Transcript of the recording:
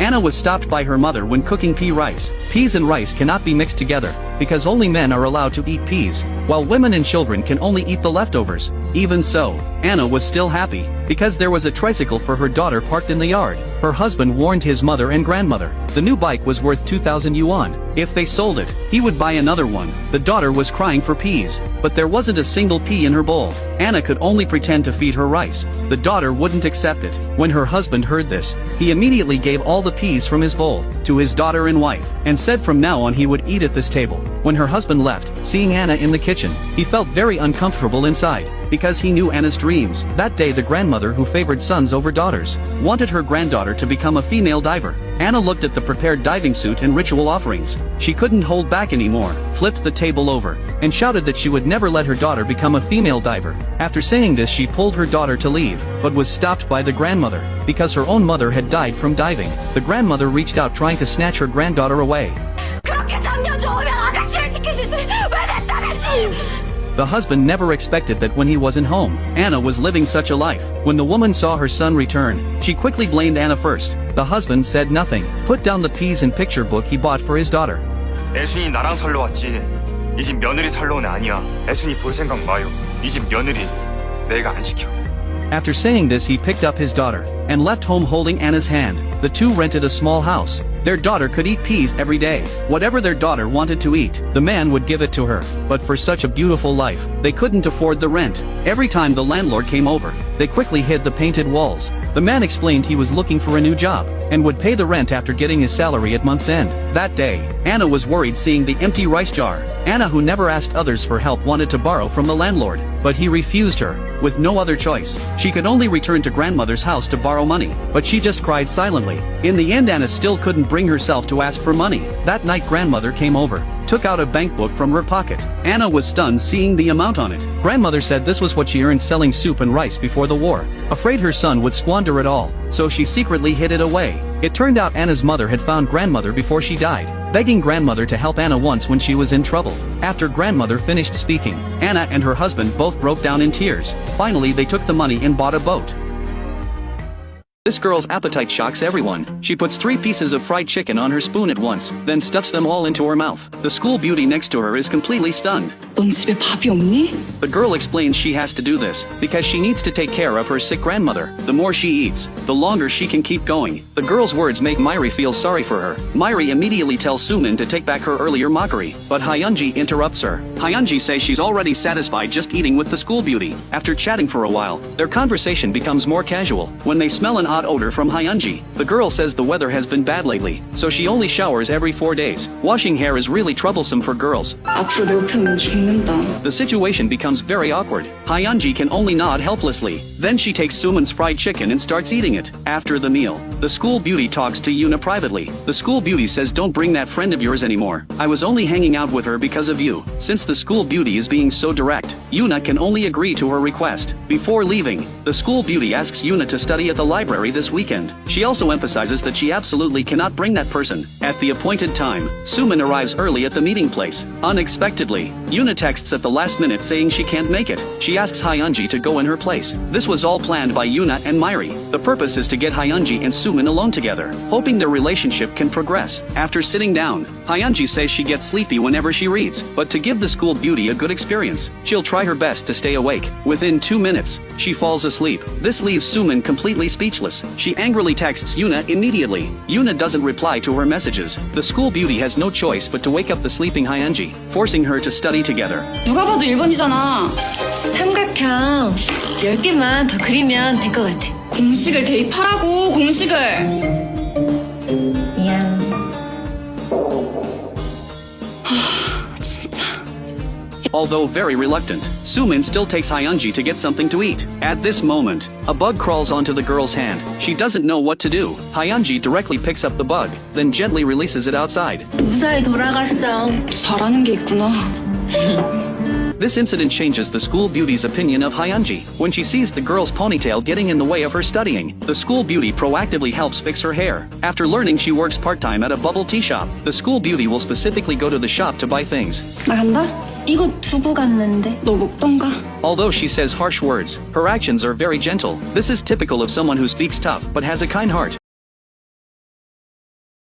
Anna was stopped by her mother when cooking pea rice. Peas and rice cannot be mixed together, because only men are allowed to eat peas, while women and children can only eat the leftovers. Even so, Anna was still happy, because there was a tricycle for her daughter parked in the yard. Her husband warned his mother and grandmother. The new bike was worth 2,000 yuan. If they sold it, he would buy another one. The daughter was crying for peas, but there wasn't a single pea in her bowl. Anna could only pretend to feed her rice. The daughter wouldn't accept it. When her husband heard this, he immediately gave all the peas from his bowl to his daughter and wife, and said from now on he would eat at this table. When her husband left, seeing Anna in the kitchen, he felt very uncomfortable inside, because he knew Anna's dreams. That day the grandmother, who favored sons over daughters, wanted her granddaughter to become a female diver. Anna looked at the prepared diving suit and ritual offerings. She couldn't hold back anymore, flipped the table over, and shouted that she would never let her daughter become a female diver. After saying this, she pulled her daughter to leave, but was stopped by the grandmother, because her own mother had died from diving. The grandmother reached out trying to snatch her granddaughter away. The husband never expected that when he wasn't home, Anna was living such a life. When the woman saw her son return, she quickly blamed Anna first. The husband said nothing, put down the peas and picture book he bought for his daughter. 애순이 나랑 살러 왔지. 이 집 며느리 살러 온 애 아니야. 애순이 볼 생각 마요. 이 집 며느리 내가 안 시켜. After saying this, he picked up his daughter and left home holding Anna's hand. The two rented a small house. Their daughter could eat peas every day. Whatever their daughter wanted to eat, the man would give it to her. But for such a beautiful life, they couldn't afford the rent. Every time the landlord came over, they quickly hid the painted walls. The man explained he was looking for a new job, and would pay the rent after getting his salary at month's end. That day, Anna was worried seeing the empty rice jar. Anna, who never asked others for help, wanted to borrow from the landlord, but he refused her. With no other choice, she could only return to grandmother's house to borrow money, but she just cried silently. In the end, Anna still couldn't bring herself to ask for money. That night grandmother came over, took out a bank book from her pocket. Anna was stunned seeing the amount on it. Grandmother said this was what she earned selling soup and rice before the war. Afraid her son would squander it all, so she secretly hid it away. It turned out Anna's mother had found grandmother before she died, begging grandmother to help Anna once when she was in trouble. After grandmother finished speaking, Anna and her husband both broke down in tears. Finally they took the money and bought a boat. This girl's appetite shocks everyone. She puts 3 pieces of fried chicken on her spoon at once, then stuffs them all into her mouth. The school beauty next to her is completely stunned. 넌 집에 밥이 없니? The girl explains she has to do this because she needs to take care of her sick grandmother. The more she eats, the longer she can keep going. The girl's words make Myri feel sorry for her. Myri immediately tells Sumin to take back her earlier mockery, but Hyunji interrupts her. Hyunji says she's already satisfied just eating with the school beauty. After chatting for a while, their conversation becomes more casual. When they smell an odd odor from Hyunji, the girl says the weather has been bad lately, so she only showers every 4 days. Washing hair is really troublesome for girls. 앞으로 내 옆에 오면 죽는다. The situation becomes very awkward. Hyunji can only nod helplessly. Then she takes Sumin's fried chicken and starts eating it. After the meal, the school beauty talks to Yuna privately. The school beauty says, don't bring that friend of yours anymore. I was only hanging out with her because of you. Since the school beauty is being so direct, Yuna can only agree to her request. Before leaving, the school beauty asks Yuna to study at the library this weekend. She also emphasizes that she absolutely cannot bring that person. At the appointed time, Sumin arrives early at the meeting place. Unexpectedly, Yuna texts at the last minute saying she can't make it. She asks Hyunji to go in her place. This was all planned by Yuna and Myri. The purpose is to get Hyunji and Sumin alone together, hoping their relationship can progress. After sitting down, Hyunji says she gets sleepy whenever she reads, but to give the school beauty a good experience, she'll try her best to stay awake. Within 2 minutes, she falls asleep. This leaves Sumin completely speechless. She angrily texts Yuna immediately. Yuna doesn't reply to her messages. The school beauty has no choice but to wake up the sleeping Hyunji, forcing her to study together. 누가 봐도 1번이잖아. 삼각형 10개만 더 그리면 될 것 같아. 공식을 대입하라고, 공식을. 미안. 진짜. Although very reluctant, Sumin still takes Hyunji to get something to eat. At this moment, a bug crawls onto the girl's hand. She doesn't know what to do. Hyunji directly picks up the bug, then gently releases it outside. 무사히 돌아갔어. 잘하는 게 있구나. This incident changes the school beauty's opinion of Hyunji. When she sees the girl's ponytail getting in the way of her studying, the school beauty proactively helps fix her hair. After learning she works part-time at a bubble tea shop, the school beauty will specifically go to the shop to buy things. 나간다? 이거 두고 갔는데. 너 먹던가? Although she says harsh words, her actions are very gentle. This is typical of someone who speaks tough but has a kind heart.